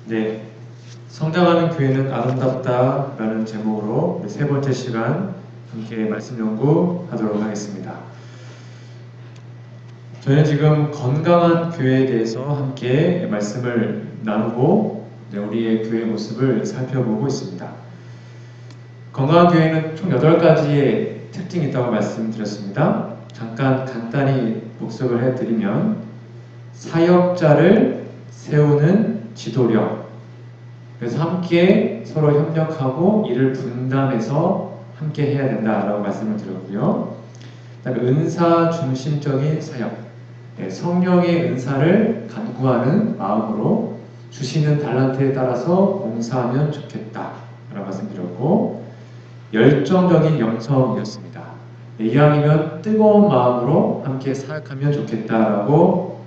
네, 성장하는 교회는 아름답다라는 제목으로 우리 세 번째 시간 함께 말씀 연구하도록 하겠습니다. 저희는 지금 건강한 교회에 대해서 함께 말씀을 나누고 우리의 교회 모습을 살펴보고 있습니다. 건강한 교회는 총 8가지의 특징이 있다고 말씀드렸습니다. 잠깐 간단히 복습을 해드리면 사역자를 세우는 지도력, 그래서 함께 서로 협력하고 일을 분담해서 함께 해야 된다라고 말씀을 드렸고요. 그다음에 은사 중심적인 사역, 성령의 은사를 간구하는 마음으로 주시는 달란트에 따라서 봉사하면 좋겠다라고 말씀드렸고, 열정적인 영성이었습니다. 이왕이면 뜨거운 마음으로 함께 사역하면 좋겠다라고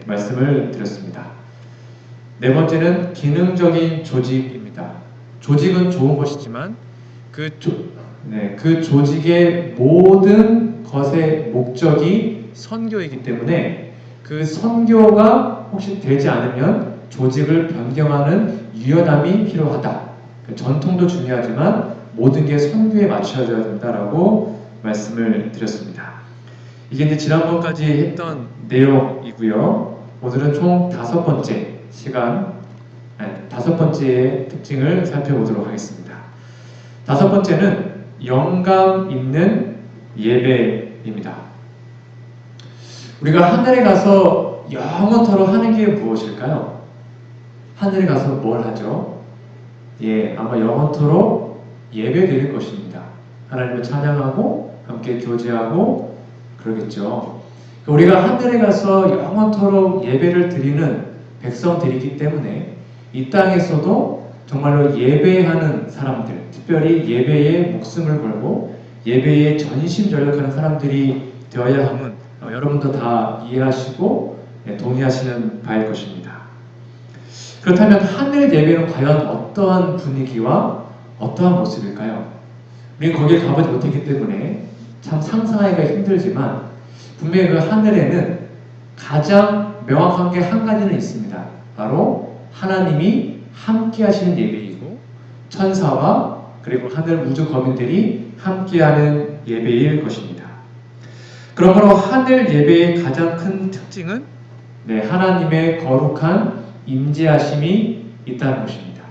말씀을 드렸습니다. 네 번째는 기능적인 조직입니다. 조직은 좋은 것이지만 그 조직의 모든 것의 목적이 선교이기 때문에 그 선교가 혹시 되지 않으면 조직을 변경하는 유연함이 필요하다. 전통도 중요하지만 모든 게 선교에 맞춰져야 된다라고 말씀을 드렸습니다. 이게 이제 지난번까지 했던 내용이고요. 오늘은 총 5번째 시간, 5번째의 특징을 살펴보도록 하겠습니다. 5번째는 영감 있는 예배입니다. 우리가 하늘에 가서 영원토록 하는 게 무엇일까요? 하늘에 가서 뭘 하죠? 아마 영원토록 예배 드릴 것입니다. 하나님을 찬양하고 함께 교제하고 그러겠죠. 우리가 하늘에 가서 영원토록 예배를 드리는 백성들이기 때문에 이 땅에서도 정말로 예배하는 사람들, 특별히 예배에 목숨을 걸고 예배에 전심전력하는 사람들이 되어야 함은 여러분도 다 이해하시고 동의하시는 바일 것입니다. 그렇다면 하늘 예배는 과연 어떠한 분위기와 어떠한 모습일까요? 우리는 거기에 가보지 못했기 때문에 참 상상하기가 힘들지만 분명히 그 하늘에는 가장 명확한 게 한 가지는 있습니다. 바로 하나님이 함께 하시는 예배이고 천사와 그리고 하늘 우주 거민들이 함께하는 예배일 것입니다. 그러므로 하늘 예배의 가장 큰 특징은 하나님의 거룩한 임재하심이 있다는 것입니다.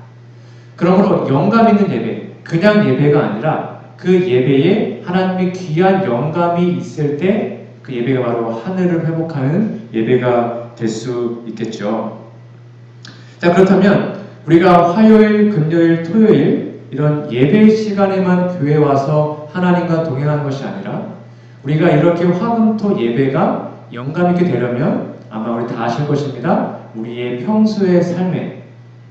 그러므로 영감 있는 예배, 그냥 예배가 아니라 그 예배에 하나님의 귀한 영감이 있을 때 그 예배가 바로 하늘을 회복하는 예배가 될 수 있겠죠. 자, 그렇다면 우리가 화요일, 금요일, 토요일 이런 예배 시간에만 교회에 와서 하나님과 동행하는 것이 아니라 우리가 이렇게 화금토 예배가 영감 있게 되려면 아마 우리 다 아실 것입니다. 우리의 평소의 삶에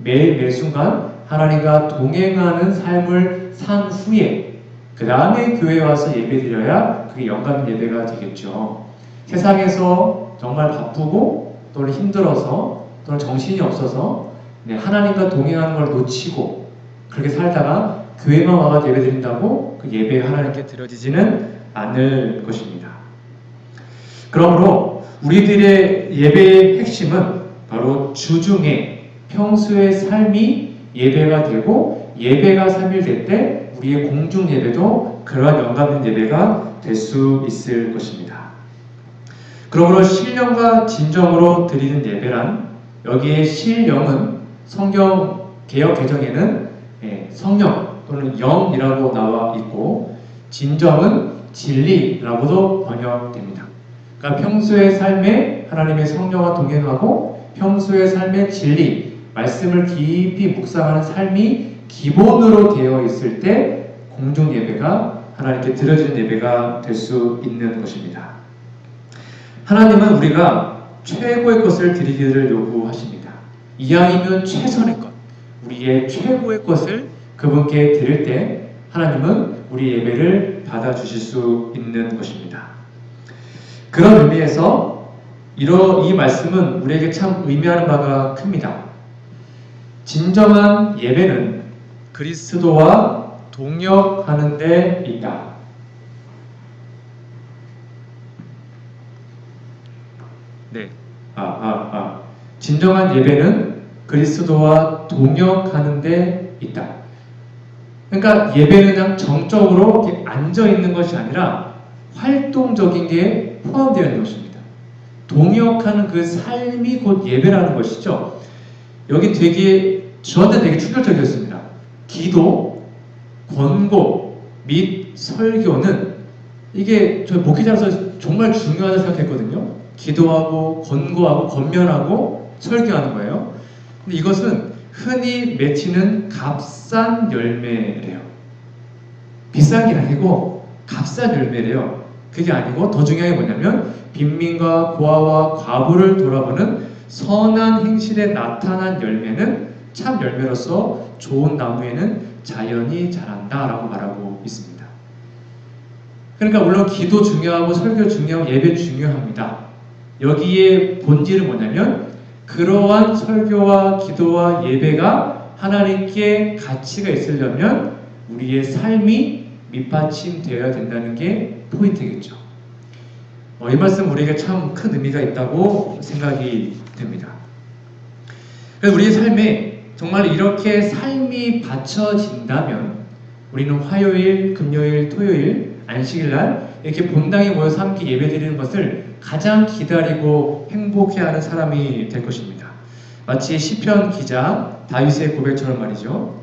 매일 순간 하나님과 동행하는 삶을 산 후에 그 다음에 교회에 와서 예배드려야 그게 영감 예배가 되겠죠. 세상에서 정말 바쁘고 또는 힘들어서 또는 정신이 없어서 하나님과 동행하는 걸 놓치고 그렇게 살다가 교회만 와서 예배드린다고 그 예배가 하나님께 드려지지는 않을 것입니다. 그러므로 우리들의 예배의 핵심은 바로 주중에 평소의 삶이 예배가 되고 예배가 3일 될 때 우리의 공중 예배도 그러한 영감 있는 예배가 될 수 있을 것입니다. 그러므로 신령과 진정으로 드리는 예배란 여기에 신령은 성경 개역 개정에는 성령 또는 영이라고 나와 있고 진정은 진리라고도 번역됩니다. 그러니까 평소의 삶에 하나님의 성령과 동행하고 평소의 삶의 진리, 말씀을 깊이 묵상하는 삶이 기본으로 되어 있을 때 공중 예배가 하나님께 드려지는 예배가 될 수 있는 것입니다. 하나님은 우리가 최고의 것을 드리기를 요구하십니다. 이왕이면 최선의 것, 우리의 최고의 것을 그분께 드릴 때 하나님은 우리 예배를 받아주실 수 있는 것입니다. 그런 의미에서 이 말씀은 우리에게 참 의미하는 바가 큽니다. 진정한 예배는 그리스도와 동역하는 데 있다. 진정한 예배는 그리스도와 동역하는 데 있다. 그러니까 예배는 그냥 정적으로 이렇게 앉아 있는 것이 아니라 활동적인 게 포함되어 있는 것입니다. 동역하는 그 삶이 곧 예배라는 것이죠. 여기 저한테 되게 충격적이었습니다. 기도, 권고 및 설교는 이게 저희 목회자로서 정말 중요하다고 생각했거든요. 기도하고 권고하고 권면하고 설교하는 거예요. 근데 이것은 흔히 맺히는 값싼 열매래요. 비싼 게 아니고 값싼 열매래요. 그게 아니고 더 중요한 게 뭐냐면 빈민과 고아와 과부를 돌아보는 선한 행실에 나타난 열매는 참 열매로서 좋은 나무에는 자연이 자란다 라고 말하고 있습니다. 그러니까 물론 기도 중요하고 설교 중요하고 예배 중요합니다. 여기에 본질은 뭐냐면 그러한 설교와 기도와 예배가 하나님께 가치가 있으려면 우리의 삶이 밑받침되어야 된다는 게 포인트겠죠. 이 말씀 우리에게 참 큰 의미가 있다고 생각이 됩니다. 그래서 우리의 삶에 정말 이렇게 삶이 받쳐진다면 우리는 화요일, 금요일, 토요일, 안식일날 이렇게 본당에 모여서 함께 예배드리는 것을 가장 기다리고 행복해하는 사람이 될 것입니다. 마치 시편 기자 다윗의 고백처럼 말이죠.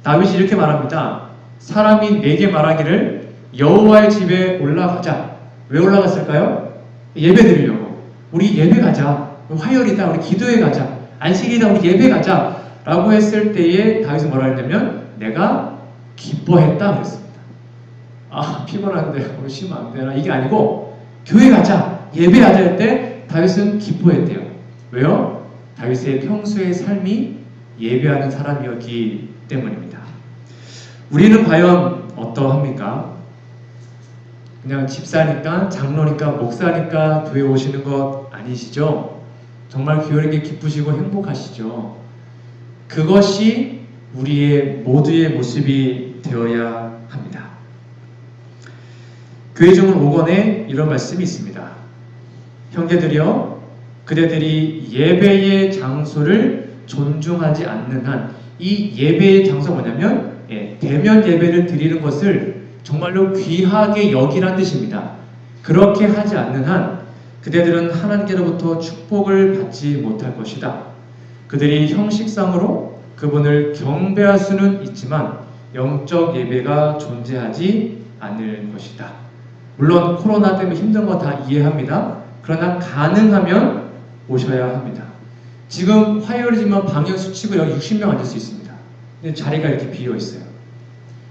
다윗이 이렇게 말합니다. 사람이 내게 말하기를 여호와의 집에 올라가자. 왜 올라갔을까요? 예배 드리려고. 우리 예배 가자. 화요일이다. 우리 기도회 가자. 안식일이다. 우리 예배 가자. 라고 했을 때에 다윗은 뭐라 했냐면 내가 기뻐했다 그랬습니다. 피곤한데 오늘 쉬면 안 되나? 이게 아니고 교회 가자. 예배하자 할 때 다윗은 기뻐했대요. 왜요? 다윗의 평소의 삶이 예배하는 사람이었기 때문입니다. 우리는 과연 어떠합니까? 그냥 집사니까, 장로니까, 목사니까 교회 오시는 것 아니시죠? 정말 교회에 기쁘시고 행복하시죠? 그것이 우리의 모두의 모습이 되어야 합니다. 교회 증언 5권에 이런 말씀이 있습니다. 형제들이여, 그대들이 예배의 장소를 존중하지 않는 한, 이 예배의 장소가 뭐냐면 대면 예배를 드리는 것을 정말로 귀하게 여기란 뜻입니다. 그렇게 하지 않는 한 그대들은 하나님께로부터 축복을 받지 못할 것이다. 그들이 형식상으로 그분을 경배할 수는 있지만 영적 예배가 존재하지 않을 것이다. 물론 코로나 때문에 힘든 거 다 이해합니다. 그러나 가능하면 오셔야 합니다. 지금 화요일이지만 방역 수칙으로 여기 60명 앉을 수 있습니다. 근데 자리가 이렇게 비어 있어요.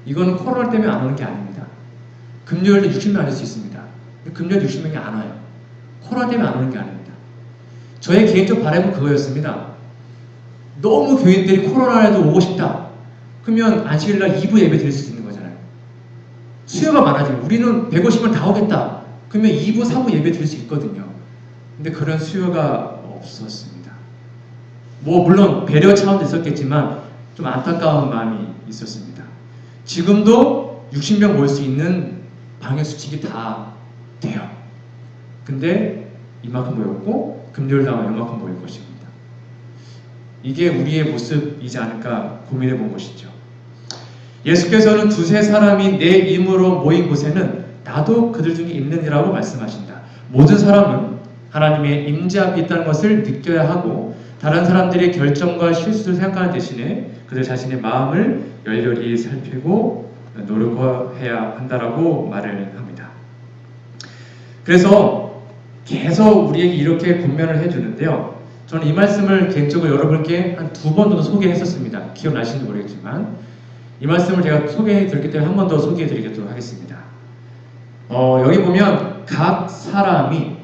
이거는 코로나 때문에 안 오는 게 아닙니다. 금요일에 60명 앉을 수 있습니다. 금요일 60명이 안 와요. 코로나 때문에 안 오는 게 아닙니다. 저의 개인적 바람은 그거였습니다. 너무 교인들이 코로나에도 오고 싶다. 그러면 안식일날 2부 예배 드릴 수 있는 거잖아요. 수요가 많아지면 우리는 150명 다 오겠다. 그러면 2부, 3부 예배 드릴 수 있거든요. 근데 그런 수요가 없었습니다. 물론 배려 차원도 있었겠지만 좀 안타까운 마음이 있었습니다. 지금도 60명 모일 수 있는 방역수칙이 다 돼요. 근데 이만큼 모였고 금요일 다음에 이만큼 모일 것입니다. 이게 우리의 모습이지 않을까 고민해 본 것이죠. 예수께서는 두세 사람이 내 이름으로 모인 곳에는 나도 그들 중에 있느니라고 말씀하신다. 모든 사람은 하나님의 임재 앞에 있다는 것을 느껴야 하고 다른 사람들의 결정과 실수를 생각하는 대신에 그들 자신의 마음을 열렬히 살피고 노력해야 한다라고 말을 합니다. 그래서 계속 우리에게 이렇게 권면을 해주는데요. 저는 이 말씀을 개인적으로 여러분께 한 2번 정도 소개했었습니다. 기억나시는지 모르겠지만 이 말씀을 제가 소개해드렸기 때문에 한 번 더 소개해드리도록 하겠습니다. 여기 보면 각 사람이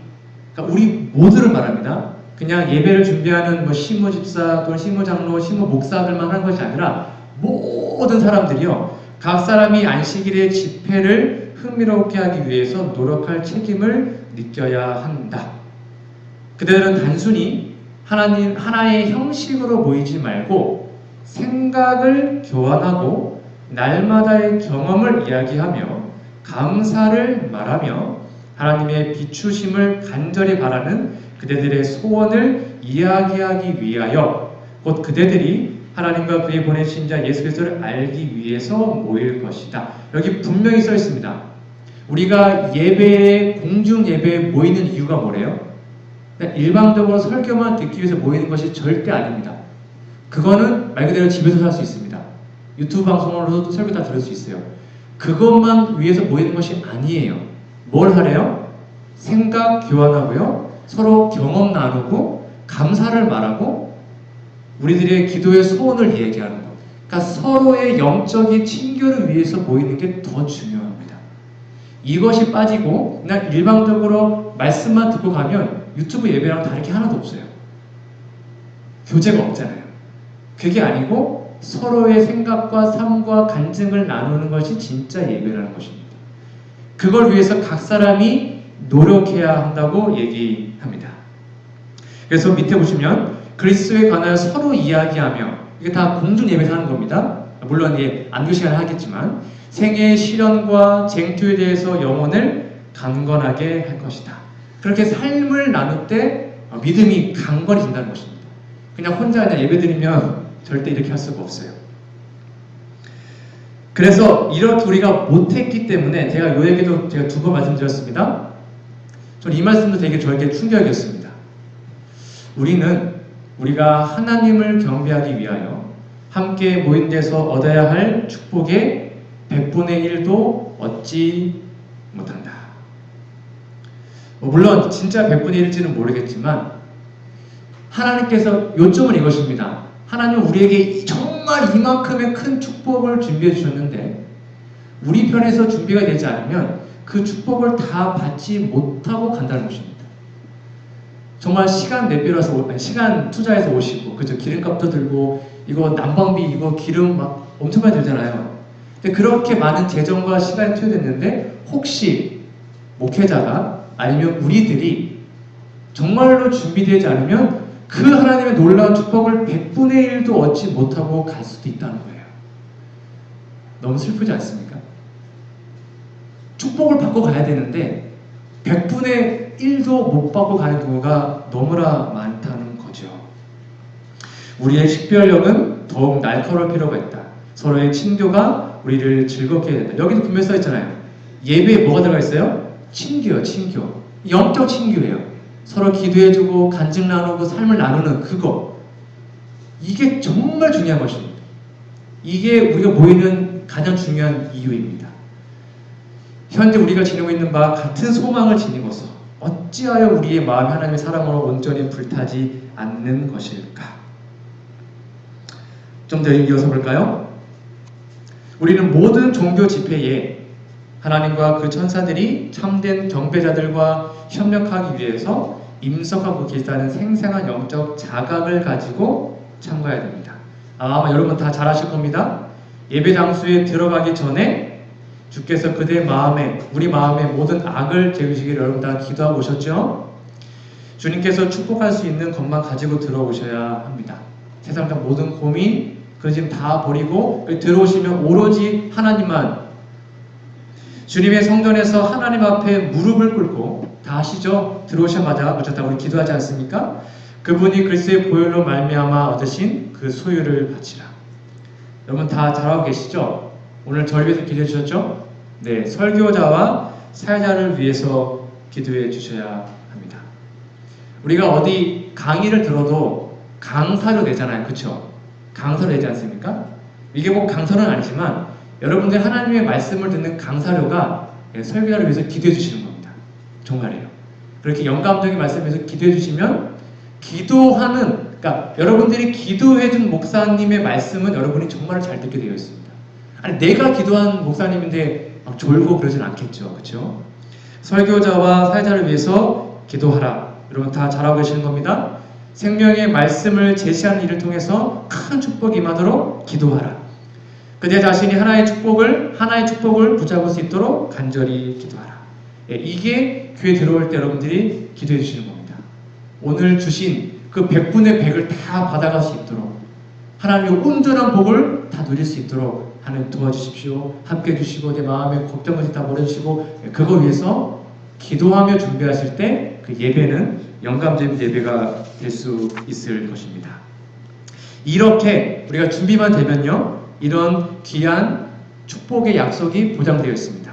그러니까 우리 모두를 말합니다. 그냥 예배를 준비하는 시무집사 또는 시무장로, 시무목사들만 하는 것이 아니라 모든 사람들이요. 각 사람이 안식일의 집회를 흥미롭게 하기 위해서 노력할 책임을 느껴야 한다. 그들은 단순히 하나의 형식으로 모이지 말고 생각을 교환하고 날마다의 경험을 이야기하며 감사를 말하며 하나님의 비추심을 간절히 바라는 그대들의 소원을 이야기하기 위하여 곧 그대들이 하나님과 그의 보내신 자 예수 그리스도를 알기 위해서 모일 것이다. 여기 분명히 써 있습니다. 우리가 예배에 공중 예배에 모이는 이유가 뭐래요? 일방적으로 설교만 듣기 위해서 모이는 것이 절대 아닙니다. 그거는 말 그대로 집에서 할 수 있습니다. 유튜브 방송으로도 설교 다 들을 수 있어요. 그것만 위해서 모이는 것이 아니에요. 뭘 하래요? 생각 교환하고요. 서로 경험 나누고 감사를 말하고 우리들의 기도의 소원을 얘기하는 것. 그러니까 서로의 영적인 친교를 위해서 모이는 게 더 중요합니다. 이것이 빠지고 그냥 일방적으로 말씀만 듣고 가면 유튜브 예배랑 다른 게 하나도 없어요. 교제가 없잖아요. 그게 아니고 서로의 생각과 삶과 간증을 나누는 것이 진짜 예배라는 것입니다. 그걸 위해서 각 사람이 노력해야 한다고 얘기합니다. 그래서 밑에 보시면 그리스도에 관하여 서로 이야기하며, 이게 다 공중 예배에서 하는 겁니다. 물론 안교 시간에 하겠지만 생애의 시련과 쟁투에 대해서 영혼을 강건하게 할 것이다. 그렇게 삶을 나눌 때 믿음이 강건해진다는 것입니다. 그냥 혼자 그냥 예배드리면 절대 이렇게 할 수가 없어요. 그래서 이렇게 우리가 못했기 때문에 제가 요 얘기도 제가 2번 말씀드렸습니다. 저는 이 말씀도 되게 저에게 충격이었습니다. 우리가 하나님을 경배하기 위하여 함께 모인 데서 얻어야 할 축복의 100분의 1도 얻지 못한다. 물론 진짜 100분의 1일지는 모르겠지만 하나님께서 요점은 이것입니다. 하나님은 우리에게 정말 이만큼의 큰 축복을 준비해 주셨는데 우리 편에서 준비가 되지 않으면 그 축복을 다 받지 못하고 간다는 것입니다. 정말 시간 내비라서 시간 투자해서 오시고 그죠? 기름값도 들고 이거 난방비 이거 기름 막 엄청 많이 들잖아요. 근데 그렇게 많은 재정과 시간이 투여됐는데 혹시 목회자가 아니면 우리들이 정말로 준비되지 않으면 그 하나님의 놀라운 축복을 100분의 1도 얻지 못하고 갈 수도 있다는 거예요. 너무 슬프지 않습니까? 축복을 받고 가야 되는데 100분의 1도 못 받고 가는 경우가 너무나 많다는 거죠. 우리의 식별력은 더욱 날카로울 필요가 있다. 서로의 친교가 우리를 즐겁게 해야 된다. 여기도 분명히 써 있잖아요. 예배에 뭐가 들어가 있어요? 친교요, 친교. 영적 친교예요. 서로 기도해주고 간증 나누고 삶을 나누는 그거. 이게 정말 중요한 것입니다. 이게 우리가 모이는 가장 중요한 이유입니다. 현재 우리가 지니고 있는 바와 같은 소망을 지니고서 어찌하여 우리의 마음이 하나님의 사랑으로 온전히 불타지 않는 것일까? 좀 더 이어서 볼까요? 우리는 모든 종교 집회에 하나님과 그 천사들이 참된 경배자들과 협력하기 위해서 임석하고 계시다는 생생한 영적 자각을 가지고 참가해야 됩니다. 아마 여러분 다 잘 아실 겁니다. 예배 장소에 들어가기 전에 주께서 그대 마음에, 우리 마음에 모든 악을 제거시기를 여러분 다 기도하고 오셨죠? 주님께서 축복할 수 있는 것만 가지고 들어오셔야 합니다. 세상적 모든 고민, 그 지금 다 버리고 들어오시면 오로지 하나님만, 주님의 성전에서 하나님 앞에 무릎을 꿇고, 다 아시죠? 들어오자마자 그렇죠? 다 우리 기도하지 않습니까? 그분이 그리스도의 보혈로 말미암아 얻으신 그 소유를 바치라. 여러분 다 잘하고 계시죠? 오늘 저를 위해서 기도해 주셨죠? 네, 설교자와 사회자를 위해서 기도해 주셔야 합니다. 우리가 어디 강의를 들어도 강사료 내잖아요, 그렇죠? 강사료 내지 않습니까? 이게 뭐 강사는 아니지만 여러분들 하나님의 말씀을 듣는 강사료가 설교자를 위해서 기도해 주시는 겁니다. 정말이에요. 그렇게 영감적인 말씀에서 기도해 주시면 기도하는, 그러니까 여러분들이 기도해 준 목사님의 말씀은 여러분이 정말 잘 듣게 되어 있습니다. 아니 내가 기도한 목사님인데 막 졸고 그러진 않겠죠, 그렇죠? 설교자와 사회자를 위해서 기도하라. 여러분 다 잘하고 계시는 겁니다. 생명의 말씀을 제시하는 일을 통해서 큰 축복이 임하도록 기도하라. 그대 자신이 하나의 축복을 붙잡을 수 있도록 간절히 기도하라. 이게 교회 들어올 때 여러분들이 기도해 주시는 겁니다. 오늘 주신 그 100분의 100을 다 받아갈 수 있도록 하나님의 온전한 복을 다 누릴 수 있도록 하나님 도와주십시오. 함께 해주시고 내 마음의 걱정을 다 버려주시고 그거 위해서 기도하며 준비하실 때 그 예배는 영감적인 예배가 될 수 있을 것입니다. 이렇게 우리가 준비만 되면요, 이런 귀한 축복의 약속이 보장되어 있습니다.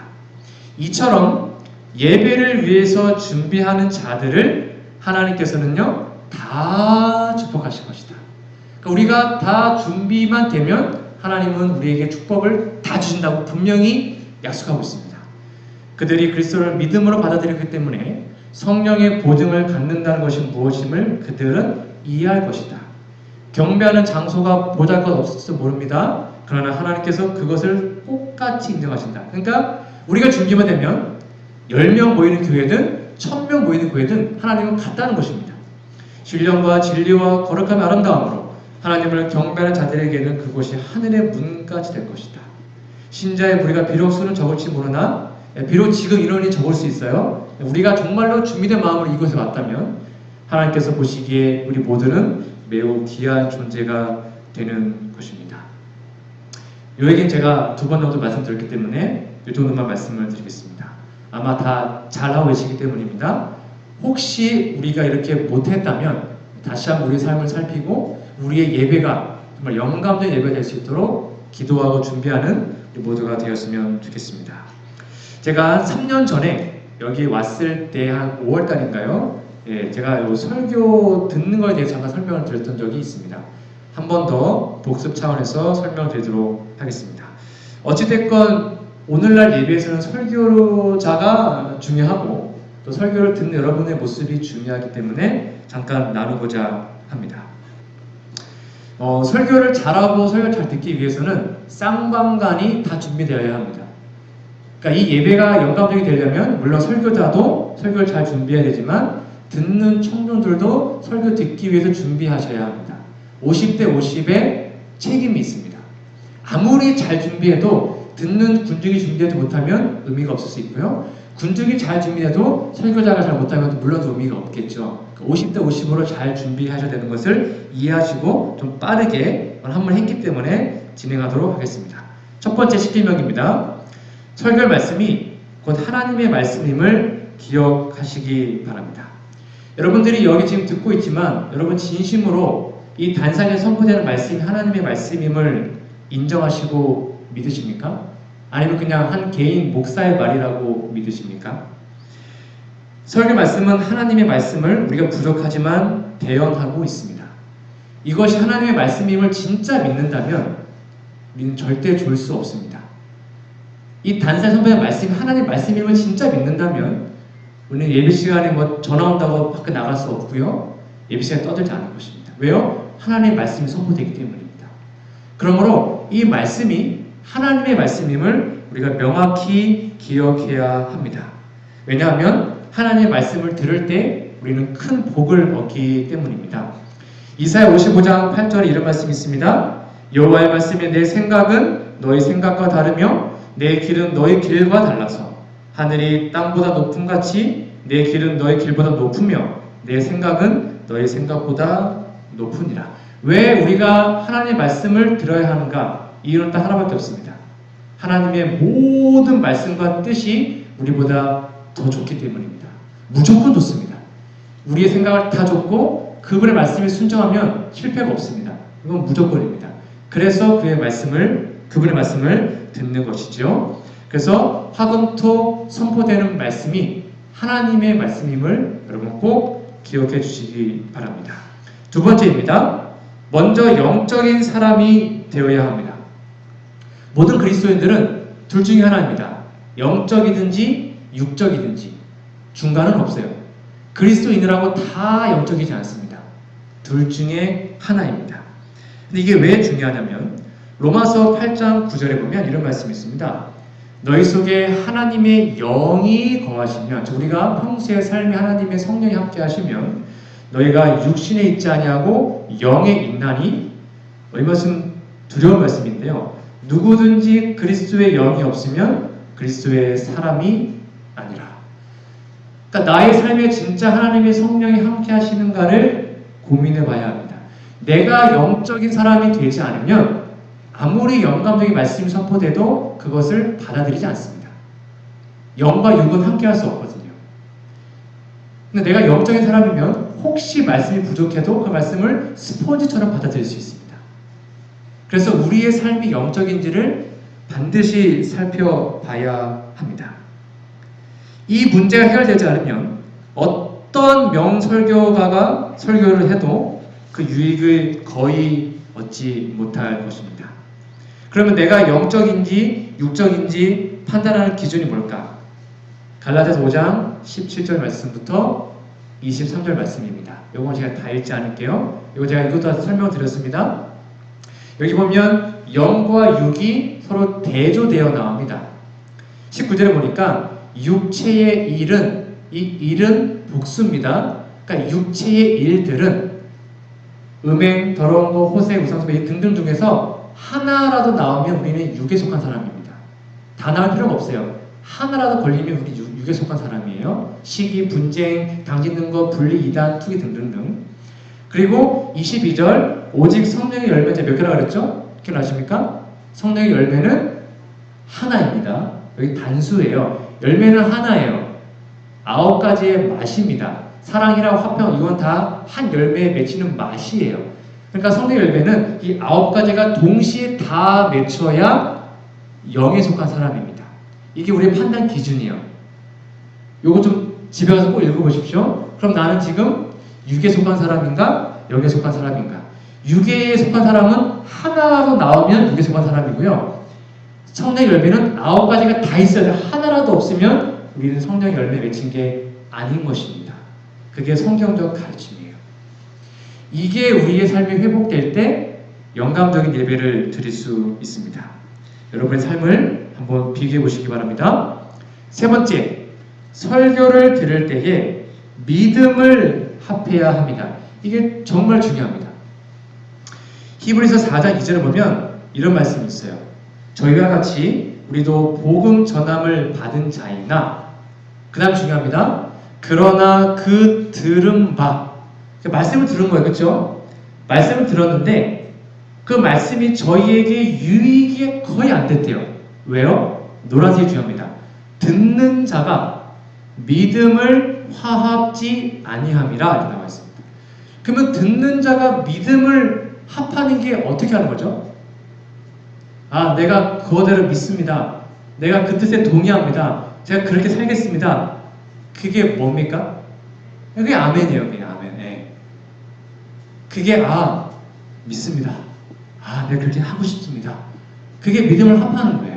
이처럼 예배를 위해서 준비하는 자들을 하나님께서는요, 다 축복하실 것이다. 그러니까 우리가 다 준비만 되면 하나님은 우리에게 축복을 다 주신다고 분명히 약속하고 있습니다. 그들이 그리스도를 믿음으로 받아들였기 때문에 성령의 보증을 갖는다는 것이 무엇임을 그들은 이해할 것이다. 경배하는 장소가 보잘것없을지도 모릅니다. 그러나 하나님께서 그것을 똑같이 인정하신다. 그러니까 우리가 준비만 되면 10명 모이는 교회든 1000명 모이는 교회든 하나님은 같다는 것입니다. 신령과 진리와 거룩함의 아름다움으로 하나님을 경배하는 자들에게는 그곳이 하늘의 문까지 될 것이다. 신자의 무리가 비록 수는 적을지 모르나 비록 지금 인원이 적을 수 있어요. 우리가 정말로 준비된 마음으로 이곳에 왔다면 하나님께서 보시기에 우리 모두는 매우 귀한 존재가 되는 것입니다. 이 얘기는 제가 2번 정도 말씀드렸기 때문에 이 정도만 말씀을 드리겠습니다. 아마 다 잘하고 계시기 때문입니다. 혹시 우리가 이렇게 못했다면 다시 한번 우리의 삶을 살피고 우리의 예배가 정말 영감된 예배가 될 수 있도록 기도하고 준비하는 우리 모두가 되었으면 좋겠습니다. 제가 3년 전에 여기 왔을 때 한 5월달인가요? 예, 제가 요 설교 듣는 거에 대해서 잠깐 설명을 드렸던 적이 있습니다. 한 번 더 복습 차원에서 설명을 드리도록 하겠습니다. 어찌됐건 오늘날 예배에서는 설교자가 중요하고 또 설교를 듣는 여러분의 모습이 중요하기 때문에 잠깐 나누고자 합니다. 설교를 잘하고 설교를 잘 듣기 위해서는 쌍방간이 다 준비되어야 합니다. 그러니까 이 예배가 영감적이 되려면 물론 설교자도 설교를 잘 준비해야 되지만 듣는 청중들도 설교 듣기 위해서 준비하셔야 합니다. 50대 50의 책임이 있습니다. 아무리 잘 준비해도 듣는 군중이 준비하지 못하면 의미가 없을 수 있고요. 군중이 잘 준비해도 설교자가 잘 못하면 물론 의미가 없겠죠. 50대 50으로 잘 준비하셔야 되는 것을 이해하시고 좀 빠르게 한번 했기 때문에 진행하도록 하겠습니다. 첫 번째 십계명입니다. 설교 말씀이 곧 하나님의 말씀임을 기억하시기 바랍니다. 여러분들이 여기 지금 듣고 있지만 여러분 진심으로 이 단상에 선포되는 말씀이 하나님의 말씀임을 인정하시고 믿으십니까? 아니면 그냥 한 개인 목사의 말이라고 믿으십니까? 설교 말씀은 하나님의 말씀을 우리가 부족하지만 대언하고 있습니다. 이것이 하나님의 말씀임을 진짜 믿는다면 우리는 절대 졸 수 없습니다. 이 단상에 선포되는 말씀이 하나님의 말씀임을 진짜 믿는다면 우리는 예배 시간에 뭐 전화 온다고 밖에 나갈 수 없고요. 예배 시간에 떠들지 않을 것입니다. 왜요? 하나님의 말씀이 선포되기 때문입니다. 그러므로 이 말씀이 하나님의 말씀임을 우리가 명확히 기억해야 합니다. 왜냐하면 하나님의 말씀을 들을 때 우리는 큰 복을 얻기 때문입니다. 이사야 55장 8절에 이런 말씀이 있습니다. 여호와의 말씀에 내 생각은 너희 생각과 다르며 내 길은 너희 길과 달라서 하늘이 땅보다 높음같이 내 길은 너희 길보다 높으며 내 생각은 너희 생각보다 높으니라. 왜 우리가 하나님의 말씀을 들어야 하는가? 이유는 딱 하나밖에 없습니다. 하나님의 모든 말씀과 뜻이 우리보다 더 좋기 때문입니다. 무조건 좋습니다. 우리의 생각을 다 좋고 그분의 말씀에 순종하면 실패가 없습니다. 이건 무조건입니다. 그래서 그분의 말씀을 듣는 것이죠. 그래서 화금토 선포되는 말씀이 하나님의 말씀임을 여러분 꼭 기억해 주시기 바랍니다. 두 번째입니다. 먼저 영적인 사람이 되어야 합니다. 모든 그리스도인들은 둘 중에 하나입니다. 영적이든지 육적이든지 중간은 없어요. 그리스도인이라고 다 영적이지 않습니다. 둘 중에 하나입니다. 근데 이게 왜 중요하냐면 로마서 8장 9절에 보면 이런 말씀이 있습니다. 너희 속에 하나님의 영이 거하시면, 우리가 평소의 삶에 하나님의 성령이 함께 하시면 너희가 육신에 있지 아니하고 영에 있나니, 이 말씀 두려운 말씀인데요. 누구든지 그리스도의 영이 없으면 그리스도의 사람이 아니라. 그러니까 나의 삶에 진짜 하나님의 성령이 함께 하시는가를 고민해 봐야 합니다. 내가 영적인 사람이 되지 않으면 아무리 영감적인 말씀이 선포돼도 그것을 받아들이지 않습니다. 영과 육은 함께 할 수 없거든요. 근데 내가 영적인 사람이면 혹시 말씀이 부족해도 그 말씀을 스폰지처럼 받아들일 수 있습니다. 그래서 우리의 삶이 영적인지를 반드시 살펴봐야 합니다. 이 문제가 해결되지 않으면 어떤 명설교가가 설교를 해도 그 유익을 거의 얻지 못할 것입니다. 그러면 내가 영적인지 육적인지 판단하는 기준이 뭘까? 갈라디아서 5장 17절 말씀부터 23절 말씀입니다. 이건 제가 다 읽지 않을게요. 이거 제가 이것도 설명을 드렸습니다. 여기 보면 영과 육이 서로 대조되어 나옵니다. 19절에 보니까 육체의 일은, 이 일은 복수입니다. 그러니까 육체의 일들은 음행, 더러운 거, 호색, 우상숭배 등등 중에서 하나라도 나오면 우리는 육에 속한 사람입니다. 다 나올 필요가 없어요. 하나라도 걸리면 우리 육에 속한 사람이에요. 시기, 분쟁, 당짓는 것, 분리, 이단, 투기 등등등. 그리고 22절 오직 성령의 열매, 제가 몇 개라고 그랬죠? 기억나십니까? 성령의 열매는 하나입니다. 여기 단수예요. 열매는 하나예요. 9가지의 맛입니다. 사랑이랑 화평, 이건 다 한 열매에 맺히는 맛이에요. 그러니까 성령의 열매는 이 9가지가 동시에 다 맺혀야 영에 속한 사람입니다. 이게 우리의 판단 기준이에요. 요거 좀 집에 가서 꼭 읽어보십시오. 그럼 나는 지금 육에 속한 사람인가? 영에 속한 사람인가? 육에 속한 사람은 하나라도 나오면 육에 속한 사람이고요. 성령의 열매는 9가지가 다 있어야 돼. 하나라도 없으면 우리는 성령의 열매 맺힌 게 아닌 것입니다. 그게 성경적 가르침이에요. 이게 우리의 삶이 회복될 때 영감적인 예배를 드릴 수 있습니다. 여러분의 삶을 한번 비교해 보시기 바랍니다. 세 번째, 설교를 들을 때에 믿음을 합해야 합니다. 이게 정말 중요합니다. 히브리서 4장 2절을 보면 이런 말씀이 있어요. 저희와 같이 우리도 복음 전함을 받은 자이나, 그 다음 중요합니다. 그러나 그 들은 바, 말씀을 들은 거예요. 그렇죠? 말씀을 들었는데 그 말씀이 저희에게 유익이 거의 안 됐대요. 왜요? 노란색이 중요합니다. 듣는 자가 믿음을 화합지 아니함이라 이렇게 나와 있습니다. 그러면 듣는 자가 믿음을 합하는 게 어떻게 하는 거죠? 아, 내가 그거대로 믿습니다. 내가 그 뜻에 동의합니다. 제가 그렇게 살겠습니다. 그게 뭡니까? 그게 아멘이에요. 그게 아멘. 네. 그게 믿습니다. 내가 그렇게 하고 싶습니다. 그게 믿음을 합하는 거예요.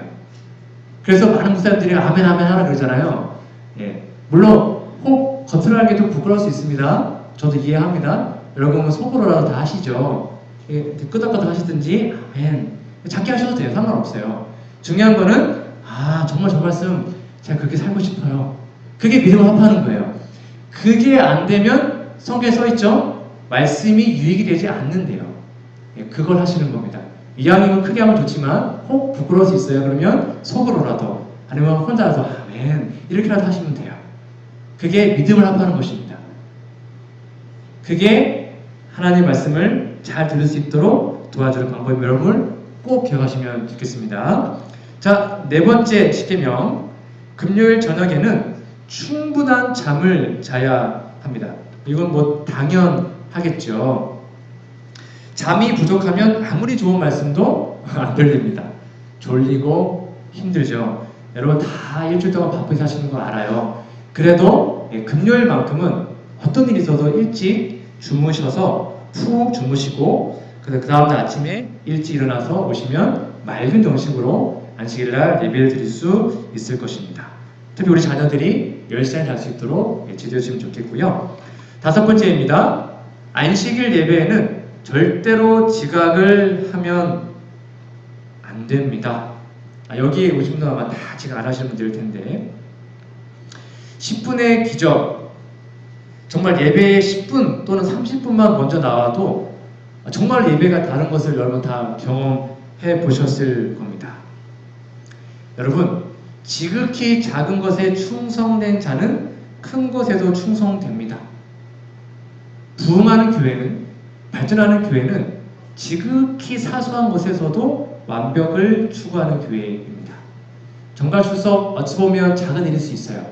그래서 많은 목사님들이 아멘 아멘 하라 그러잖아요. 예. 물론 혹 겉으로 하기도 부끄러울 수 있습니다. 저도 이해합니다. 여러분은 속으로라도 다 하시죠. 예, 끄덕끄덕 하시든지 아멘. 작게 하셔도 돼요. 상관없어요. 중요한 거는 정말 저 말씀 제가 그렇게 살고 싶어요. 그게 믿음을 합하는 거예요. 그게 안 되면 성경에 써있죠. 말씀이 유익이 되지 않는데요. 예, 그걸 하시는 겁니다. 이왕이면 크게 하면 좋지만 혹 부끄러울 수 있어요. 그러면 속으로라도 아니면 혼자라도 아멘 이렇게라도 하시면 돼요. 그게 믿음을 합하는 것입니다. 그게 하나님의 말씀을 잘 들을 수 있도록 도와주는 방법이 여러분을 꼭 기억하시면 좋겠습니다. 자, 네 번째 십계명, 금요일 저녁에는 충분한 잠을 자야 합니다. 이건 뭐 당연하겠죠. 잠이 부족하면 아무리 좋은 말씀도 안 들립니다. 졸리고 힘들죠. 여러분 다 일주일 동안 바쁘게 사시는 거 알아요. 그래도 금요일만큼은 어떤 일이 있어도 일찍 주무셔서 푹 주무시고 그 다음날 아침에 일찍 일어나서 오시면 맑은 정신으로 안식일날 예배를 드릴 수 있을 것입니다. 특히 우리 자녀들이 10시간에 잘 수 있도록 지도해 주시면 좋겠고요. 다섯 번째입니다. 안식일 예배에는 절대로 지각을 하면 안 됩니다. 여기 오신 분들 아마 다 지각 안 하시는 분들일 텐데 10분의 기적, 정말 예배에 10분 또는 30분만 먼저 나와도 정말 예배가 다른 것을 여러분 다 경험해 보셨을 겁니다. 여러분, 지극히 작은 것에 충성된 자는 큰 것에도 충성됩니다. 부흥하는 교회는, 발전하는 교회는 지극히 사소한 것에서도 완벽을 추구하는 교회입니다. 정갈 출석 어찌 보면 작은 일일 수 있어요.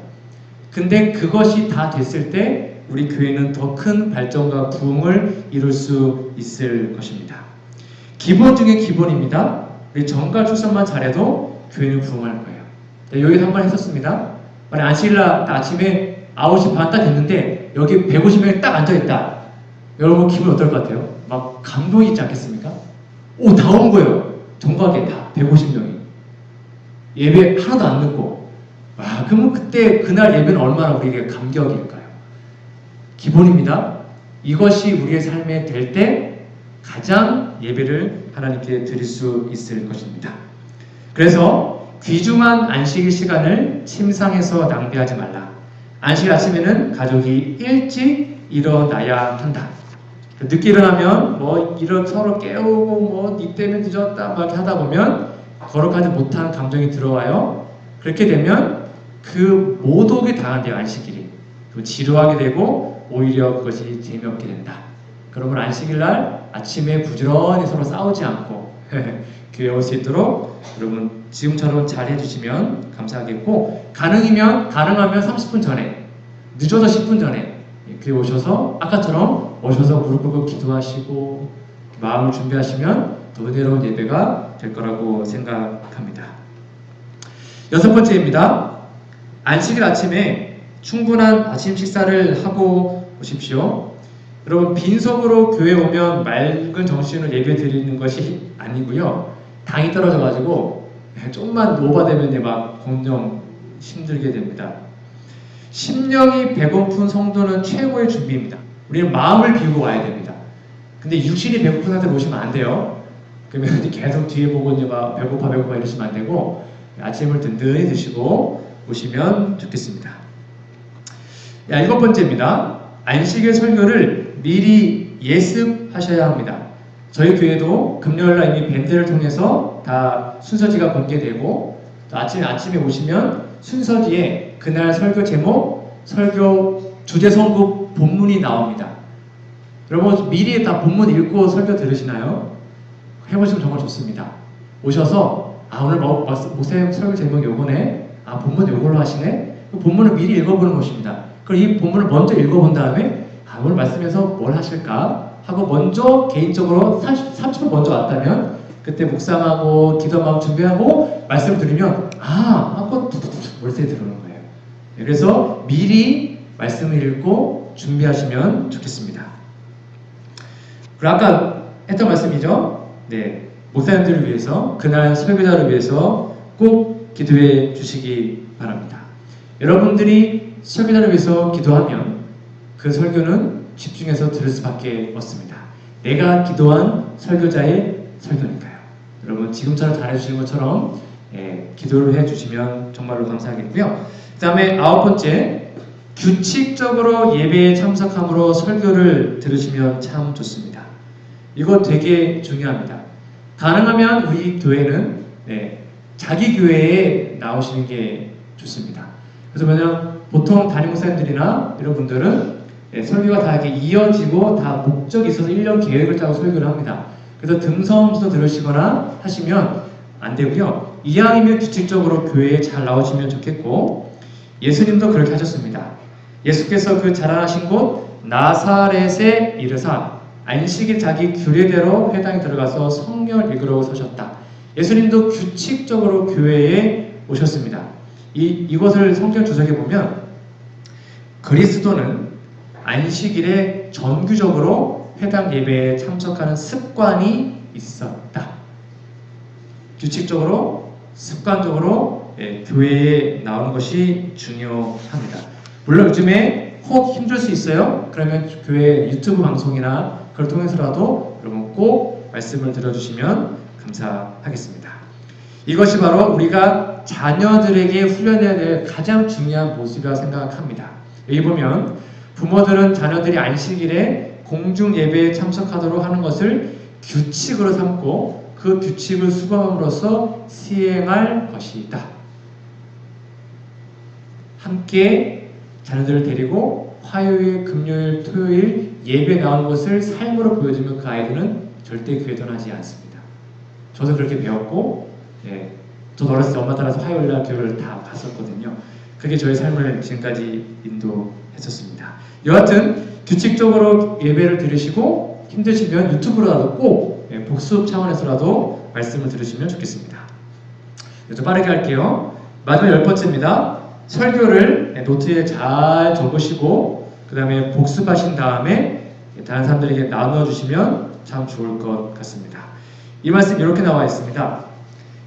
근데 그것이 다 됐을 때 우리 교회는 더 큰 발전과 부흥을 이룰 수 있을 것입니다. 기본 중에 기본입니다. 우리 정갈 출산만 잘해도 교회는 부흥할 거예요. 여기서 한번 했었습니다. 만약 안식일날 아침에 9시 반 딱 됐는데 여기 150명이 딱 앉아있다. 여러분 기분 어떨 것 같아요? 막 감동이 있지 않겠습니까? 오, 다 온 거예요. 정각에 다 150명이. 예배 하나도 안 늦고. 와, 그러면 그때 그날 예배는 얼마나 우리에게 감격일까요? 기본입니다. 이것이 우리의 삶에 될 때 가장 예배를 하나님께 드릴 수 있을 것입니다. 그래서 귀중한 안식일 시간을 침상에서 낭비하지 말라. 안식일 아침에는 가족이 일찍 일어나야 한다. 늦게 일어나면 서로 깨우고 니 때문에 늦었다 막 이렇게 하다 보면 거룩하지 못한 감정이 들어와요. 그렇게 되면 그 모독에 당한대요. 안식일이. 지루하게 되고 오히려 그것이 재미없게 된다. 그러면 안식일날 아침에 부지런히 서로 싸우지 않고 교회에 올 수 있도록 여러분 지금처럼 잘 해주시면 감사하겠고, 가능하면 30분 전에, 늦어도 10분 전에 교회 오셔서 아까처럼 오셔서 무릎 꿇고 기도하시고 마음을 준비하시면 더 은혜로운 예배가 될 거라고 생각합니다. 6번째입니다. 안식일 아침에 충분한 아침 식사를 하고 오십시오. 여러분 빈속으로 교회 오면 맑은 정신으로 예배 드리는 것이 아니고요. 당이 떨어져가지고 조금만 오바되면 막 공정 힘들게 됩니다. 심령이 배고픈 성도는 최고의 준비입니다. 우리는 마음을 비우고 와야 됩니다. 근데 육신이 배고픈 상태로 오시면 안 돼요. 그러면 계속 뒤에 보고 이제 막 배고파 이러시면 안 되고 아침을 든든히 드시고 오시면 좋겠습니다. 7번째입니다. 안식일 설교를 미리 예습하셔야 합니다. 저희 교회도 금요일날 이미 밴드를 통해서 다 순서지가 공개되고 또 아침에 오시면 순서지에 그날 설교 제목, 설교 주제 선곡 본문이 나옵니다. 여러분 미리 다 본문 읽고 설교 들으시나요? 해보시면 정말 좋습니다. 오셔서 오늘 목사님 설교 제목이 요거네, 본문 요걸로 하시네. 그 본문을 미리 읽어보는 것입니다. 그럼 이 본문을 먼저 읽어본 다음에 오늘 말씀에서 뭘 하실까 하고 먼저 개인적으로 30분 먼저 왔다면 그때 묵상하고 기도하고 준비하고 말씀 들으면 한번 월세 들어오는 거예요. 그래서 미리 말씀을 읽고 준비하시면 좋겠습니다. 그리고 아까 했던 말씀이죠. 네, 목사님들을 위해서, 그날 설교자를 위해서 꼭 기도해 주시기 바랍니다. 여러분들이 설교자를 위해서 기도하면 그 설교는 집중해서 들을 수밖에 없습니다. 내가 기도한 설교자의 설교니까요. 여러분 지금처럼 잘해주시는 것처럼 기도를 해주시면 정말로 감사하겠고요. 그 다음에 9번째, 규칙적으로 예배에 참석함으로 설교를 들으시면 참 좋습니다. 이거 되게 중요합니다. 가능하면 우리 교회는 자기 교회에 나오시는 게 좋습니다. 그래서 왜냐면 보통 담임 목사님들이나 이런 분들은 설교가 다 이렇게 이어지고 다 목적이 있어서 1년 계획을 짜고 설교를 합니다. 그래서 듬성듬성 들으시거나 하시면 안 되고요. 이왕이면 규칙적으로 교회에 잘 나오시면 좋겠고, 예수님도 그렇게 하셨습니다. 예수께서 그 자라나신 곳 나사렛에 이르사 안식일 자기 규례대로 회당에 들어가서 성경을 읽으려고 서셨다. 예수님도 규칙적으로 교회에 오셨습니다. 이것을 성경 주석에 보면 그리스도는 안식일에 정규적으로 회당 예배에 참석하는 습관이 있었다. 규칙적으로 습관적으로 교회에 나오는 것이 중요합니다. 물론 요즘에 혹 힘들 수 있어요. 그러면 교회 유튜브 방송이나 그걸 통해서라도 여러분 꼭 말씀을 들어주시면 감사하겠습니다. 이것이 바로 우리가 자녀들에게 훈련해야 될 가장 중요한 모습이라고 생각합니다. 여기 보면 부모들은 자녀들이 안식일에 공중 예배에 참석하도록 하는 것을 규칙으로 삼고 그 규칙을 수범함으로써 시행할 것이다. 함께 자녀들을 데리고 화요일, 금요일, 토요일 예배 나오는 것을 삶으로 보여주면 그 아이들은 절대 교회 떠나지 않습니다. 저도 그렇게 배웠고, 저도 어렸을 때 엄마 따라서 화요일날 교회를 다 갔었거든요. 그게 저의 삶을 지금까지 인도했었습니다. 여하튼 규칙적으로 예배를 들으시고 힘드시면 유튜브로라도 꼭 복습 차원에서라도 말씀을 들으시면 좋겠습니다. 좀 빠르게 할게요. 마지막 10번째입니다. 설교를 노트에 잘 적으시고 그 다음에 복습하신 다음에 다른 사람들에게 나눠주시면 참 좋을 것 같습니다. 이 말씀 이렇게 나와 있습니다.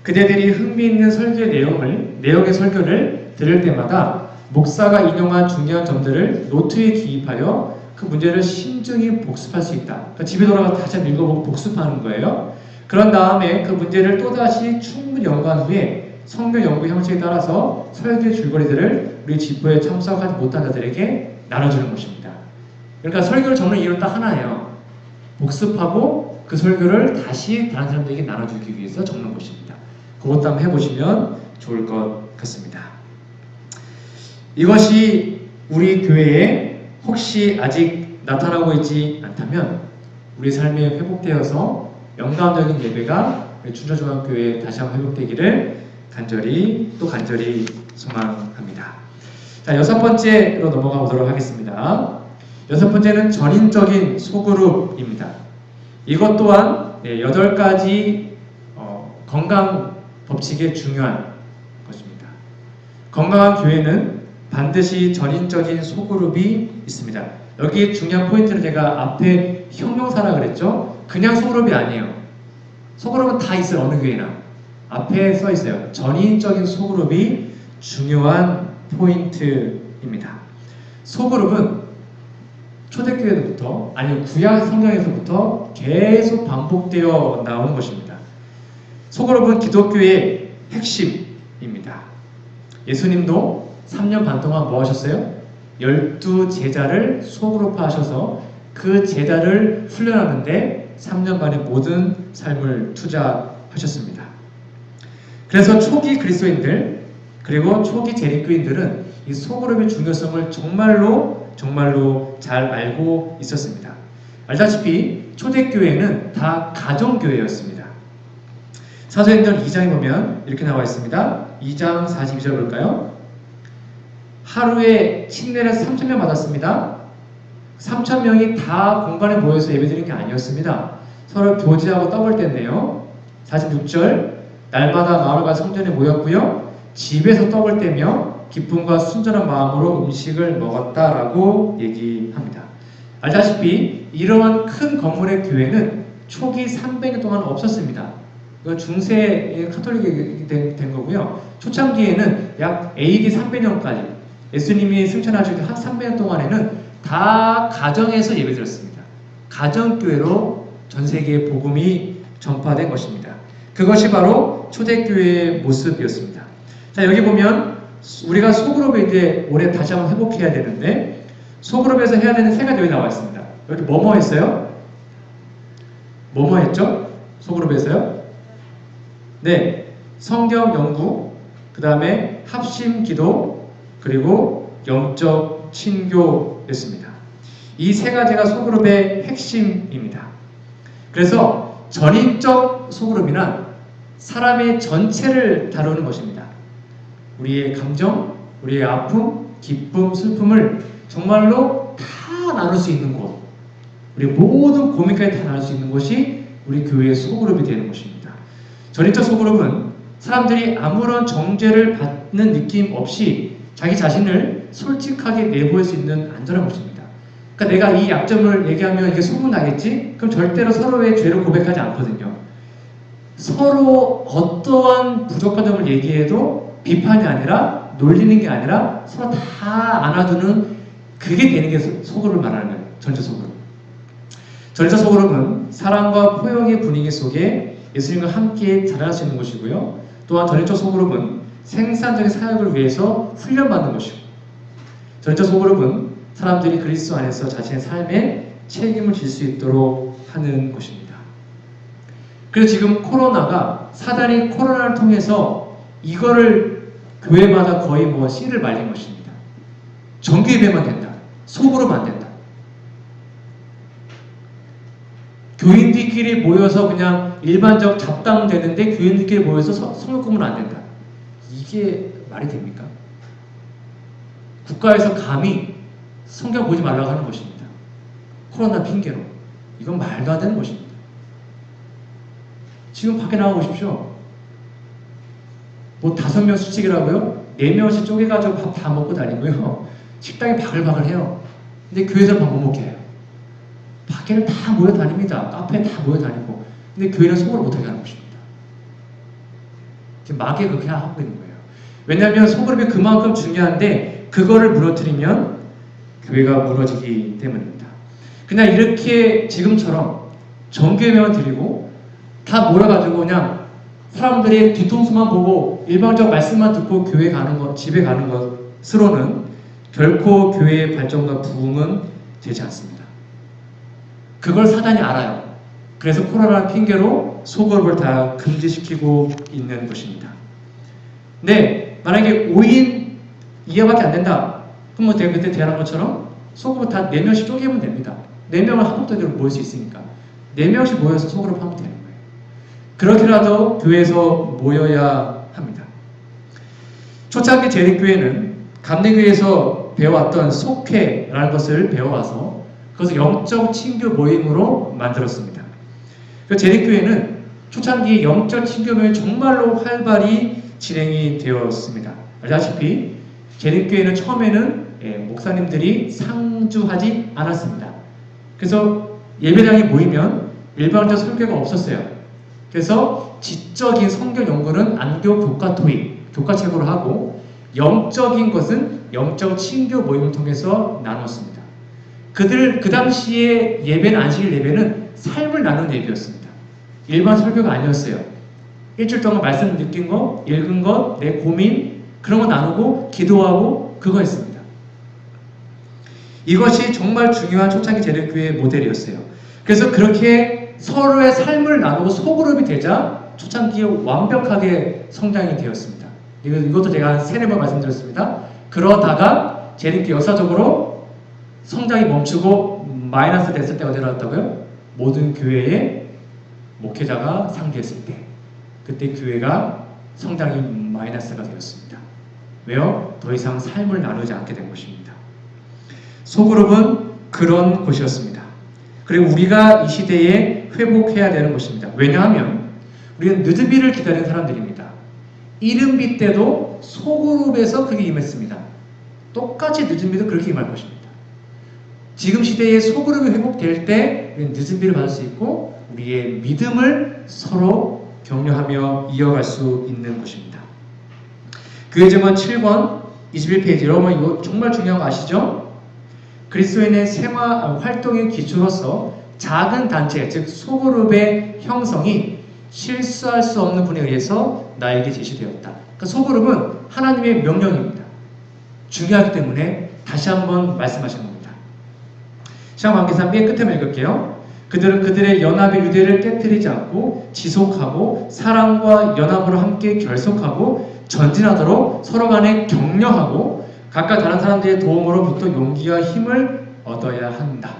그대들이 흥미있는 내용의 설교를 들을 때마다 목사가 인용한 중요한 점들을 노트에 기입하여 그 문제를 신중히 복습할 수 있다. 그러니까 집에 돌아가서 다시 한번 읽어보고 복습하는 거예요. 그런 다음에 그 문제를 또다시 충분히 연구한 후에 성경 연구 형식에 따라서 설교의 줄거리들을 우리 집회에 참석하지 못한 자들에게 나눠주는 것입니다. 그러니까 설교를 적는 이유는 딱 하나예요. 복습하고 그 설교를 다시 다른 사람들에게 나눠주기 위해서 적는 것입니다. 그것도 한번 해보시면 좋을 것 같습니다. 이것이 우리 교회에 혹시 아직 나타나고 있지 않다면 우리 삶에 회복되어서 영감적인 예배가 춘천중앙교회에 다시 한번 회복되기를 간절히 소망합니다. 자, 6번째로 넘어가 보도록 하겠습니다. 6번째는 전인적인 소그룹입니다. 이것 또한 8가지 건강 법칙에 중요한 것입니다. 건강한 교회는 반드시 전인적인 소그룹이 있습니다. 여기 중요한 포인트는 제가 앞에 형용사라 그랬죠? 그냥 소그룹이 아니에요. 소그룹은 다 있어요. 어느 교회나. 앞에 써 있어요. 전인적인 소그룹이 중요한 포인트입니다. 소그룹은 초대교회부터 아니면 구약 성경에서부터 계속 반복되어 나오는 것입니다. 소그룹은 기독교의 핵심입니다. 예수님도 3년 반 동안 뭐 하셨어요? 12제자를 소그룹화하셔서 그 제자를 훈련하는데 3년간의 모든 삶을 투자하셨습니다. 그래서 초기 그리스도인들 그리고 초기 재림교인들은 이 소그룹의 중요성을 정말로 잘 알고 있었습니다. 알다시피 초대교회는 다 가정교회였습니다. 사도행전 2장에 보면 이렇게 나와 있습니다. 2장 42절 볼까요? 하루에 침례를 3,000명 받았습니다. 3,000명이 다 공간에 모여서 예배드리는 게 아니었습니다. 서로 교제하고 떠볼 때인데요. 46절 날마다 마을과 성전에 모였고요. 집에서 떡을 떼며 기쁨과 순전한 마음으로 음식을 먹었다라고 얘기합니다. 알다시피 이러한 큰 건물의 교회는 초기 300년 동안 없었습니다. 중세의 카톨릭이 된 거고요. 초창기에는 약 AD 300년까지 예수님이 승천하실 때 한 300년 동안에는 다 가정에서 예배드렸습니다. 가정교회로 전 세계에 복음이 전파된 것입니다. 그것이 바로 초대교회의 모습이었습니다. 자, 여기 보면 우리가 소그룹에 이제 올해 다시 한번 회복해야 되는데 소그룹에서 해야 되는 세 가지 여기 나와 있습니다. 여기 뭐뭐 했어요? 뭐뭐 했죠? 소그룹에서요? 네, 성경 연구, 그 다음에 합심 기도, 그리고 영적 친교였습니다. 이 세 가지가 소그룹의 핵심입니다. 그래서 전인적 소그룹이란 사람의 전체를 다루는 것입니다. 우리의 감정, 우리의 아픔, 기쁨, 슬픔을 정말로 다 나눌 수 있는 곳, 우리 모든 고민까지 다 나눌 수 있는 곳이 우리 교회의 소그룹이 되는 것입니다. 전인적 소그룹은 사람들이 아무런 정죄를 받는 느낌 없이 자기 자신을 솔직하게 내보일 수 있는 안전한 곳입니다. 그러니까 내가 이 약점을 얘기하면 이게 소문나겠지? 그럼 절대로 서로의 죄를 고백하지 않거든요. 서로 어떠한 부족한 점을 얘기해도 비판이 아니라 놀리는 게 아니라 서로 다 안아주는 그게 되는 게 소그룹을 말하는 거예요. 전체 소그룹. 전체 소그룹은 사랑과 포용의 분위기 속에 예수님과 함께 자라날 수 있는 것이고요. 또한 전인적 소그룹은 생산적인 사역을 위해서 훈련받는 것이고 전인적 소그룹은 사람들이 그리스도 안에서 자신의 삶에 책임을 질 수 있도록 하는 것입니다. 그래서 지금 코로나가 사단이 코로나를 통해서 이거를 교회마다 거의 씨를 말린 것입니다. 정규 예배만 된다. 소그룹 안 된다. 교인들끼리 모여서 그냥 일반적 잡담 되는데 교인들끼리 모여서 성역 공부는 안 된다. 이게 말이 됩니까? 국가에서 감히 성경 보지 말라고 하는 것입니다. 코로나 핑계로. 이건 말도 안 되는 것입니다. 지금 밖에 나가 보십시오. 뭐 5명 수칙이라고요? 4명씩 쪼개가지고 밥 다 먹고 다니고요. 식당이 바글바글해요. 근데 교회에서는 밥 못 먹게 해요. 밖에는 다 모여 다닙니다. 카페에 다 모여 다니고. 근데 교회는 속으로 못하게 하는 것입니다. 지금 마귀가 그렇게 하고 있는 거예요. 왜냐하면 소그룹이 그만큼 중요한데 그거를 무너뜨리면 교회가 무너지기 때문입니다. 그냥 이렇게 지금처럼 정규예배만 드리고 다 몰아가지고 그냥 사람들이 뒤통수만 보고 일방적 말씀만 듣고 교회 가는 것, 집에 가는 것으로는 결코 교회의 발전과 부흥은 되지 않습니다. 그걸 사단이 알아요. 그래서 코로나 핑계로 소그룹을 다 금지시키고 있는 것입니다. 네, 만약에 5인 이하밖에 안 된다. 그럼 뭐 그때 대단한 것처럼 소그룹 다 4명씩 쪼개면 됩니다. 4명을 한 곳대로 모일 수 있으니까 4명씩 모여서 소그룹 하면 되는 거예요. 그렇게라도 교회에서 모여야 합니다. 초창기 재림교회는 감리교회에서 배워왔던 속회라는 것을 배워와서 그것을 영적 친교 모임으로 만들었습니다. 그 재림교회는 초창기 영적 친교 모임이 정말로 활발히 진행이 되었습니다. 알다시피 재림교회는 처음에는 목사님들이 상주하지 않았습니다. 그래서 예배당에 모이면 일방적 설교가 없었어요. 그래서 지적인 성경 연구는 안교 교과 토익, 교과책으로 하고 영적인 것은 영적 친교 모임을 통해서 나눴습니다. 그 당시에 예배는 안식일 예배는 삶을 나누는 예배였습니다. 일반 설교가 아니었어요. 일주일 동안 말씀 느낀 거, 읽은 것, 내 고민 그런 거 나누고 기도하고 그거 했습니다. 이것이 정말 중요한 초창기 재림교회의 모델이었어요. 그래서 그렇게 서로의 삶을 나누고 소그룹이 되자 초창기에 완벽하게 성장이 되었습니다. 이것도 제가 한 3-4번 말씀드렸습니다. 그러다가 재림교회 역사적으로 성장이 멈추고 마이너스 됐을 때가 되었다고요? 모든 교회의 목회자가 상주했을 때 그때 교회가 성장이 마이너스가 되었습니다. 왜요? 더 이상 삶을 나누지 않게 된 것입니다. 소그룹은 그런 곳이었습니다. 그리고 우리가 이 시대에 회복해야 되는 것입니다. 왜냐하면 우리는 늦은비를 기다리는 사람들입니다. 이른비 때도 소그룹에서 그렇게 임했습니다. 똑같이 늦은비도 그렇게 임할 것입니다. 지금 시대에 소그룹이 회복될 때 우리는 늦은비를 받을 수 있고 우리의 믿음을 서로 격려하며 이어갈 수 있는 것입니다. 교회 증언 7권 21페이지 여러분 이거 정말 중요한 거 아시죠? 그리스도인의 생활 활동의 기초로서 작은 단체 즉 소그룹의 형성이 실수할 수 없는 분에 의해서 나에게 제시되었다. 그러니까 소그룹은 하나님의 명령입니다. 중요하기 때문에 다시 한번 말씀하신 겁니다. 시간 관계상 맨 끝에 읽을게요. 그들은 그들의 연합의 유대를 깨뜨리지 않고 지속하고 사랑과 연합으로 함께 결속하고 전진하도록 서로 간에 격려하고 각각 다른 사람들의 도움으로부터 용기와 힘을 얻어야 한다.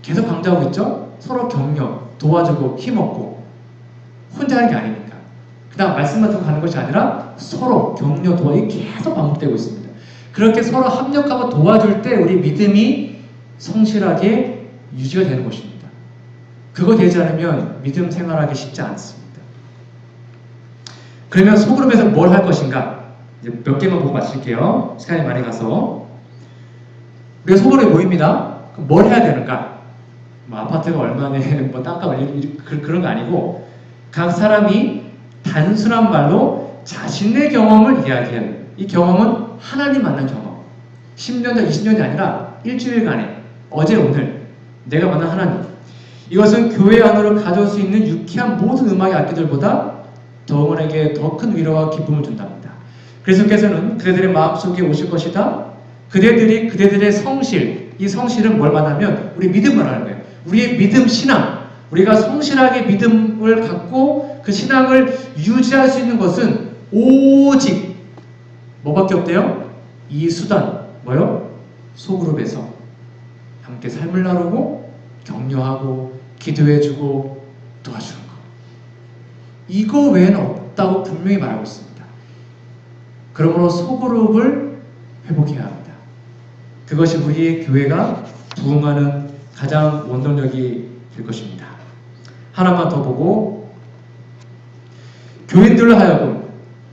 계속 강조하고 있죠? 서로 격려, 도와주고 힘없고 혼자 하는 게 아니니까. 그 다음 말씀만 듣고 가는 것이 아니라 서로 격려, 도와이 계속 반복되고 있습니다. 그렇게 서로 합력하고 도와줄 때 우리 믿음이 성실하게 유지가 되는 것입니다. 그거 되지 않으면 믿음 생활하기 쉽지 않습니다. 그러면 소그룹에서 뭘 할 것인가? 이제 몇 개만 보고 마칠게요. 시간이 많이 가서. 우리가 소그룹에 모입니다. 그럼 뭘 해야 되는가? 뭐 아파트가 얼마네, 뭐 땅값 그런 거 아니고 각 사람이 단순한 말로 자신의 경험을 이야기하는 이 경험은 하나님 만난 경험. 10년, 20년이 아니라 일주일간에 어제 오늘 내가 만난 하나님. 이것은 교회 안으로 가져올 수 있는 유쾌한 모든 음악의 악기들보다 더원에게 더 큰 위로와 기쁨을 준답니다. 그리스도께서는 그대들의 마음속에 오실 것이다. 그대들의 성실, 이 성실은 뭘 말하면 우리 믿음을 말하는 거예요. 우리의 믿음, 신앙. 우리가 성실하게 믿음을 갖고 그 신앙을 유지할 수 있는 것은 오직 뭐밖에 없대요? 이 수단, 뭐요? 소그룹에서 함께 삶을 나누고 격려하고 기도해주고 도와주는 것. 이거 외에는 없다고 분명히 말하고 있습니다. 그러므로 소그룹을 회복해야 합니다. 그것이 우리의 교회가 부흥하는 가장 원동력이 될 것입니다. 하나만 더 보고 교인들로 하여금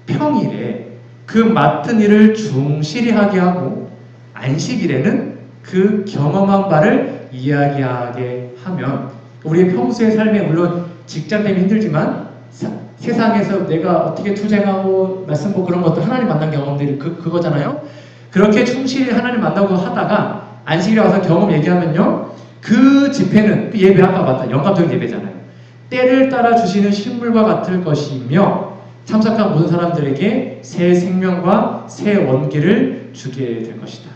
평일에 그 맡은 일을 충실히 하게 하고 안식일에는 그 경험한 바를 이야기하게 하면 우리의 평소의 삶에 물론 직장 때문에 힘들지만 세상에서 내가 어떻게 투쟁하고 말씀 보고 그런 것도 하나님 만난 경험들이 그거잖아요. 그렇게 충실히 하나님 만나고 하다가 안식일에 와서 경험 얘기하면요, 그 집회는 예배 아까 봤다 영감적인 예배잖아요. 때를 따라 주시는 식물과 같을 것이며 참석한 모든 사람들에게 새 생명과 새 원기를 주게 될 것이다.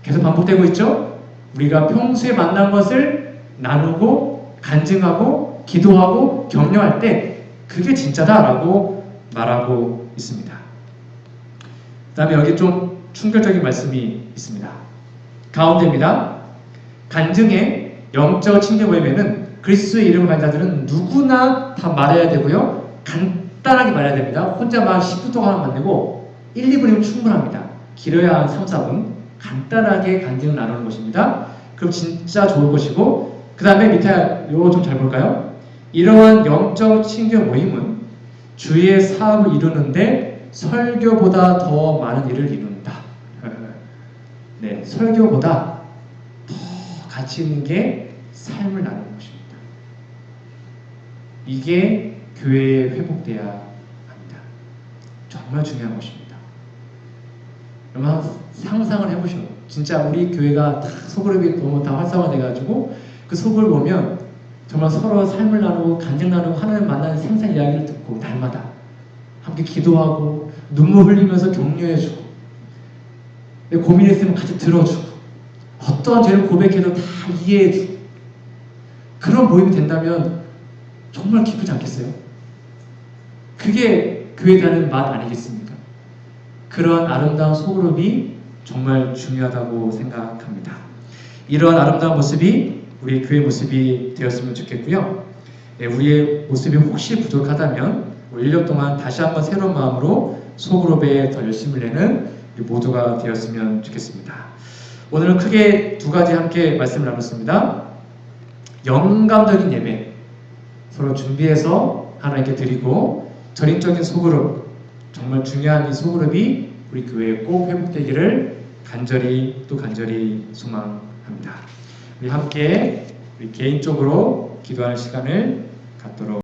계속 반복되고 있죠. 우리가 평소에 만난 것을 나누고 간증하고 기도하고 격려할 때 그게 진짜다라고 말하고 있습니다. 그 다음에 여기 좀 충격적인 말씀이 있습니다. 가운데입니다. 간증의 영적 친교 모임에는 그리스도의 이름을 가진 자들은 누구나 다 말해야 되고요. 간단하게 말해야 됩니다. 혼자 막 10분 동안 만들고 1, 2분이면 충분합니다. 길어야 한 3, 4분 간단하게 간증을 나누는 것입니다. 그럼 진짜 좋을 것이고, 그 다음에 밑에 이거 좀 잘 볼까요? 이러한 영적 친교 모임은 주의 사업을 이루는데 설교보다 더 많은 일을 이룬다. 네, 설교보다 더 가치 있는 게 삶을 나누는 것입니다. 이게 교회에 회복돼야 합니다. 정말 중요한 것입니다. 여러분 상상을 해보시오. 진짜 우리 교회가 다 소그룹이 너무 다 활성화돼가지고 그 소그룹 보면 정말 서로 삶을 나누고 간증 나누고 하나님 만나는 생생 이야기를 듣고 날마다 함께 기도하고 눈물 흘리면서 격려해주고 고민했으면 같이 들어주고 어떠한 죄를 고백해도 다 이해해주고 그런 모임이 된다면 정말 기쁘지 않겠어요? 그게 교회에 대한 맛 아니겠습니까? 그런 아름다운 소그룹이 정말 중요하다고 생각합니다. 이런 아름다운 모습이 우리 교회 모습이 되었으면 좋겠고요. 우리의 모습이 혹시 부족하다면 1년 동안 다시 한번 새로운 마음으로 소그룹에 더 열심을 내는 우리 모두가 되었으면 좋겠습니다. 오늘은 크게 두 가지 함께 말씀을 나눴습니다. 영감적인 예배 서로 준비해서 하나님께 드리고, 전인적인 소그룹, 정말 중요한 이 소그룹이 우리 교회에 꼭 회복되기를 간절히 소망합니다. 우리 함께 우리 개인적으로 기도하는 시간을 갖도록